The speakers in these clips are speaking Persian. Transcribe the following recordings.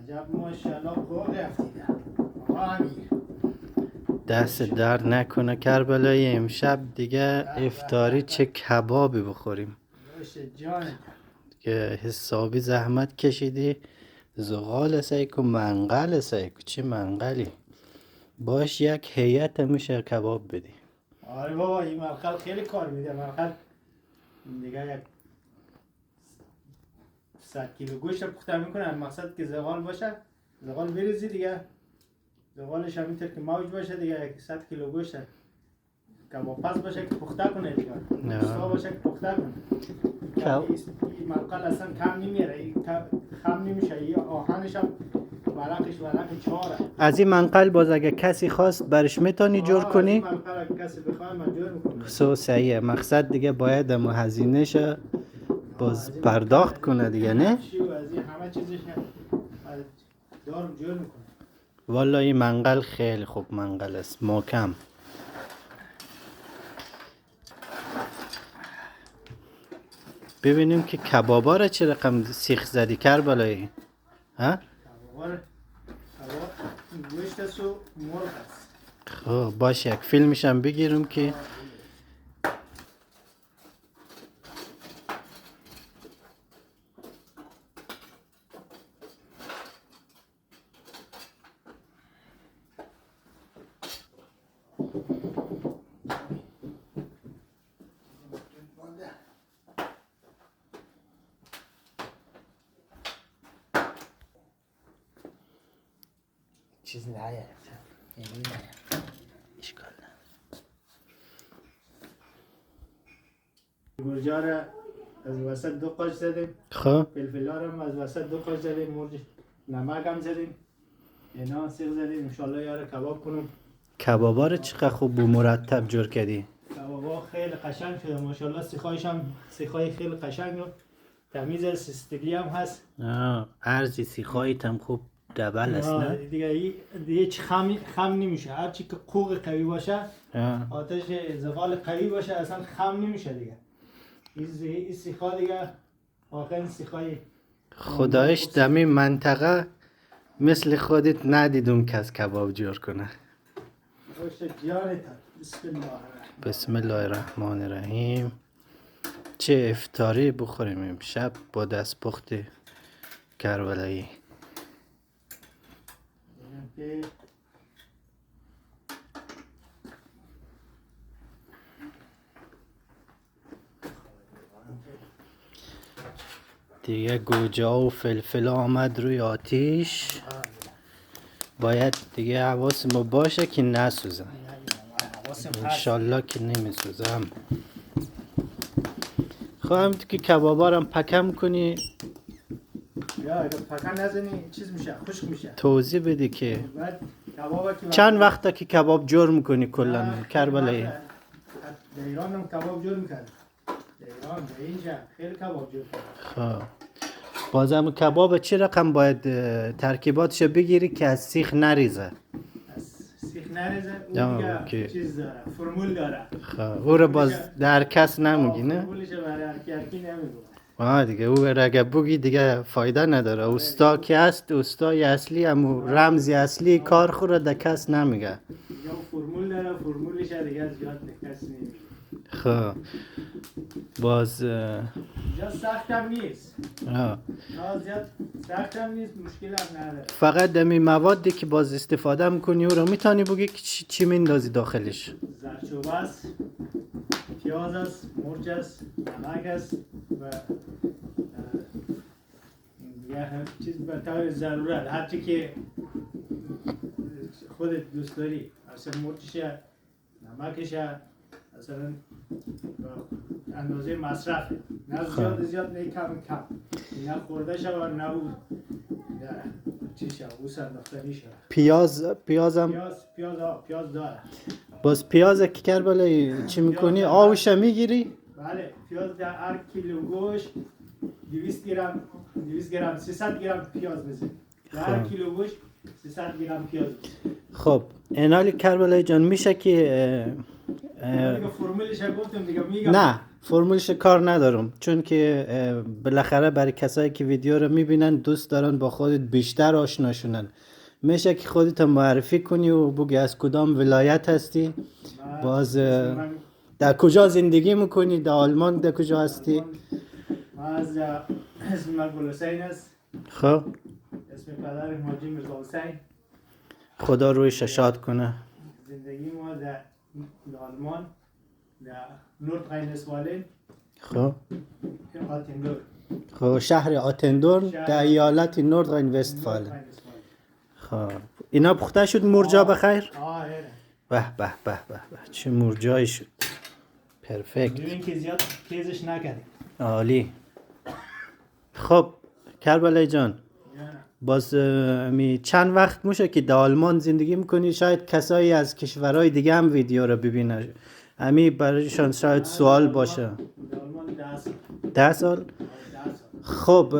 عجب ماشاءالله خوب رفتید آقا امیر. دست درد نکنه کربلایی. امشب دیگه افطاری چه کبابی بخوریم باشه جانت. که حسابی زحمت کشیدی. زغال سیک و منقل سیک. چه منقلی باش یک هیئت میشه کباب بدی. آره بابا این منقل خیلی کار میده. منقل دیگه یک 100 کیلو گوشت پخته میکنن. مقصد که زغال باشه، زغال بریزی دیگه، زغالش هم اینطور که موج باشه دیگه. یک 100 کیلو گوشت کباب پس باشه که پخته کنه دیگه. پخته باشه که پخته کنه. این منقل اصلا کم نمیره، این خم نمیشه. این آهنش هم ورق چهاره. از این منقل باز اگه کسی خواست برش میتونی جور کنی؟ از این منقل اگه کسی بخواه من جور میکنم. سو صحیحه. مقصد دیگه باید اما هزینهش باز پرداخت کنه دیگه نه؟ از این همه چیزش دارم جور میکنم. والا این منقل خیلی خوب منقل است، محکم. ببینیم که کبابا را چه رقم سیخ زدی کربلایی. ها؟ کباب گوشت است و مرغ است. خب باشه یک فیلمش هم بگیرم که چیز نیاره. اشکال نه. مرجا را از وسط 2 قاچ زدیم. خب فلفل ها هم از وسط 2 قاچ زدیم. مرج نمک هم زدیم. اینا سیخ زدیم. انشالله یاره کباب کنم. کبابا رو چقدر خوب و مرتب جور کردی. کبابا خیلی قشنگ شده ماشاءالله. سیخایش هم سیخای خیلی قشنگ و تمیز است. استیلی هم هست. ارزی سیخایت هم خوب دبل است نه؟ دیگه هیچ خم نمیشه. هر چی که قوق قوی باشه، آتش زغال قوی باشه، اصلا خم نمیشه دیگه. این سیخا دیگه واقعا سیخای خدایش دمی منطقه مثل خودت ندیدم کس کباب جور کنه. باشه جانت. بسم الله الرحمن. بسم الله الرحمن الرحیم. چه افطاری بخوریم امشب با دست پخت کربلایی. دیگه گوجه و فلفل آمد روی آتیش. باید دیگه حواسمون باشه که نسوزه. انشالله که نمیسوزم. خواهم تو که کبابا رو پکم کنی. یا اگه پکن نزنی چیز میشه، خشک میشه. توضیح بدی که بعد کبابا که چند وقته که کباب جور میکنی کلا کربلایی؟ در ایران هم کباب جور میکنه. در ایران در اینجا خیلی کباب جور میکنه. خب بازم کباب چه رقم باید ترکیباتش بگیری که از سیخ نریزه؟ از سیخ نریزه. اون دیگه چیز داره، فرمول داره. خب او رو باز در کس نمیگی نه؟ فرمولش برای هرکی نمیگو. دیگه او رو اگه بگی دیگه فایده نداره. استا که هست، استای اصلی هم رمزی اصلی کار خوره در کس نمیگه. یا فرمول داره، فرمولش دیگه از جات کس نمیگه. خب باز جا سخت هم نیست. زیاد سخت هم نیست، مشکل هم نداره. فقط دمی موادی که باز استفاده میکنی او رو میتونی بگی که چی میندازی داخلش؟ زردچوبه است، پیاز است، مرچ است، نمک است و دیگه چیز به طور ضرورت هر چی که خودت دوست داری. مثلا مرچشه، نمکشه، مثلا اندازه مصرفه. نه زیاد نه کم. نه خورده شود نه او چی شود او سنداختنی شود. پیازم پیاز داره. باز پیاز که کربلایی چی میکنی؟ آوش میگیری؟ بله پیاز در هر کیلو گوشت 200 گرم 300 گرم پیاز بزنید. در هر کیلو گوشت 300 گرم پیاز بزنید. خب اینالی کربلایی جان میشه که دیگه فرمولش گفتم دیگه میگم. نه فرمولش کار ندارم، چون که بالاخره برای کسایی که ویدیو رو میبینن دوست دارن با خودت بیشتر آشناشونن. میشه که خودت معرفی کنی و بگی از کدام ولایت هستی، باز در کجا زندگی میکنی، در آلمان در کجا هستی؟ از اسم من گلحسین است. خب اسم پدر حاجی میرزا حسین. خدا رویش شاد کنه. زندگی ما در آلمان در نورد راین وستفالن. خب آتندور. خب شهر آتندورن در ایالت نورد راین وستفالن. خب اینا پخته شد مرجا بخیر؟ آره. به به به به چه مرجایی شد. پرفکت. ببین که زیاد تیزش نکردیم. عالی. خب کربلای جان، باز چند وقت میشه که در آلمان زندگی میکنی؟ شاید کسایی از کشورهای دیگه هم ویدیو رو ببینن، امی برایشان شاید سوال باشه. در آلمان 10 سال. 10 سال؟ خب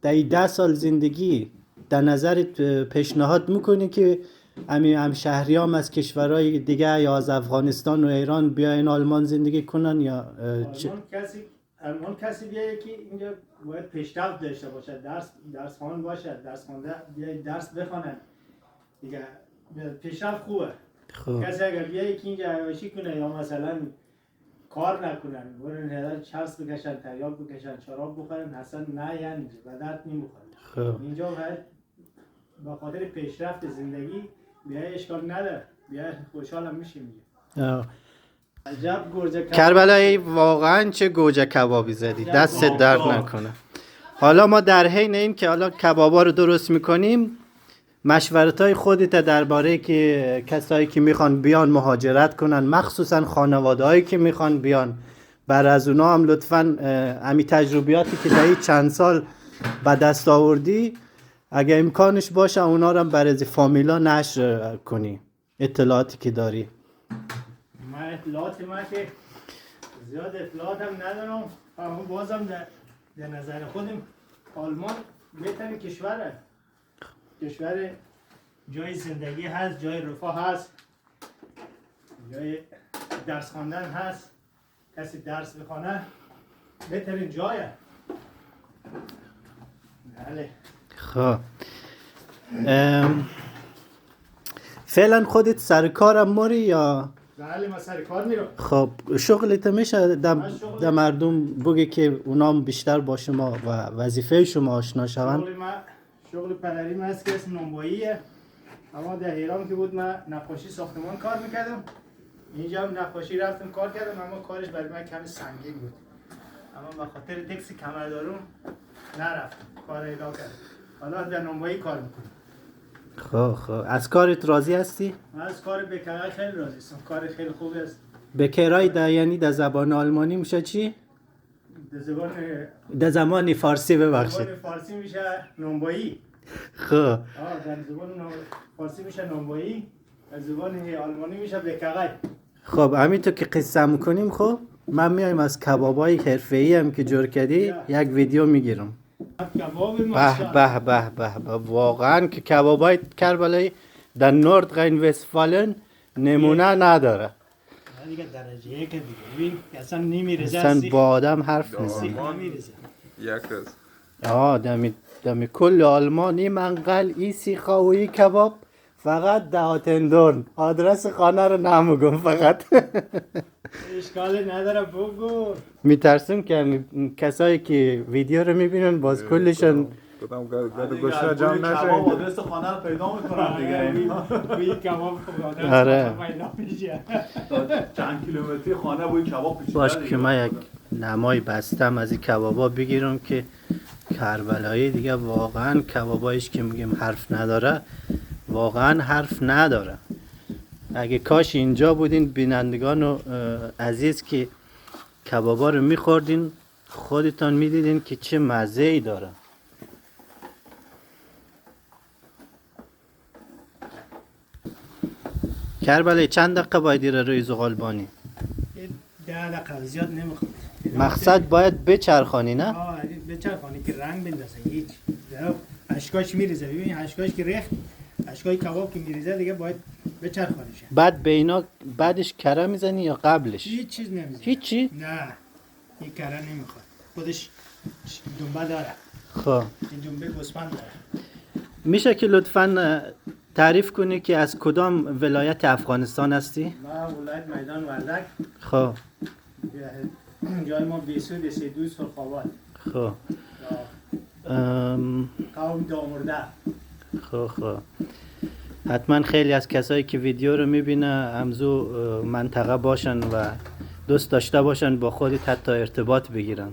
در 10 سال زندگی در نظرت پیشنهاد میکنی که هم شهریام از کشورهای دیگه یا از افغانستان و ایران بیاین آلمان زندگی کنن یا آلمان کسی بیایه که اینجا باید پیشرفت داشته باشه، درس خوان باشه، درس خونده بیاید درس بخونن دیگه، پیشرفت خوبه. خب. کسی اگر بیایه که اینجا عیاشی کنه یا مثلا کار نکنن، برن هدر چرس بکشن، تریاک بکشن، شراب بخورن، اصلا نه، یعنی به درد نمیخوره. خب. اینجا باید با خاطر پیشرفت زندگی بیای، اشکال نداره، بیای خوشحالم میشیم. عجب گوجه کربلایی واقعا چه گوجه کبابی زدی، دست درد نکنه. حالا ما در حین این که حالا کبابا رو درست میکنیم، مشورتای خودت درباره که کسایی که میخوان بیان مهاجرت کنن، مخصوصا خانواده‌هایی که میخوان بیان، بر از اونا هم لطفاً امی تجربیاتی که در چند سال به دست آوردی اگه امکانش باشه اونا رو هم برای فامیلا نشر کنی، اطلاعاتی که داری. اطلاعات ما که زیاد اطلاعات هم ندارم، اما بازم در نظر خودم آلمان بهترین کشوره. کشور جای زندگی هست، جای رفاه هست، جای درس خواندن هست، کسی درس بخونه بهترین جایه. بله. خب فعلا خودت سر کارم موری یا؟ بله ما سر کار میرم. خب شغلت میشه در مردم بگی که اونام بیشتر با شما و وظیفه شما آشنا شوند؟ شغل پدریم هست که اسم نونواییه، اما در ایران که بود من نقاشی ساختمان کار میکردم، اینجا هم نقاشی رفتم کار کردم، اما کارش برای من کمی سنگین بود، اما به خاطر دکسی کمر دارم نرفتم کار ادامه کردم. حالا در نونوایی کار میکنم. خب از کارت راضی هستی؟ من از کار بکرای خیلی راضی هستم، کار خیلی خوبی است. بکرای در یعنی در زبان آلمانی میشه چی؟ در زبان فارسی ببخشید. زبان فارسی میشه نونوایی. خب در زبان فارسی میشه نونوایی، در زبان آلمانی میشه بکرای. خب همینطور که قصه میکنیم، خب من میایم از کبابای حرفه‌ای هم که جور کردی یک ویدیو میگیرم. به به به واقعا که کبابای کربلایی در نورد راین وستفالن نمونه نداره. دیگه درجه یک دیگه ببین اصلا نمیرزه، اصلا با آدم حرف نمیرزه. دمی کل آلمانی منقل ای سیخاوی کباب فقط در آتندورن. آدرس خانه رو نمیگم فقط. اشکال نداره بگو. میترسم که کسایی که ویدیو رو میبینن باز کلشون کدام گوشه جمع نشه. کباب آدرس خانه رو پیدا میکنن دیگه. بوی کباب آدرس آره. پیدا میشه. چند کیلومتری خانه بوی کباب پیچیده. باش که من یک نمای بستم از این کبابا بگیرم که کربلایی دیگه واقعا کبابایش که میگیم حرف نداره، واقعا حرف نداره. اگه کاش اینجا بودین بینندگان و عزیز که کبابا رو میخوردین خودتان میدیدین که چه مزه ای داره. کربلایی چند دقیقه باید ایره روی زغالبانی؟ 10 دقیقه زیاد نمیخواد. مقصد باید بچرخانی نه؟ بچرخانی که رنگ بندازه. هیچ اشکاش میریزه. ببین اشکاش که ریخت، اشکای کباب که میریزه دیگه باید بچرخانش. بعد به اینا بعدش کره میزنی یا قبلش؟ هیچ چیز نمیزنه. هیچی؟ نه این کره نمیخواد، خودش دنبه داره. خب این جنبه گوسفند داره. میشه که لطفاً تعریف کنی که از کدام ولایت افغانستان هستی؟ ما ولایت میدان وردک، خب جای ما بیسود سیدو سرخاباد، خب ام، قوم دامرده. خب حتما خیلی از کسایی که ویدیو رو میبینه همزو منطقه باشن و دوست داشته باشن با خودت حتی ارتباط بگیرن.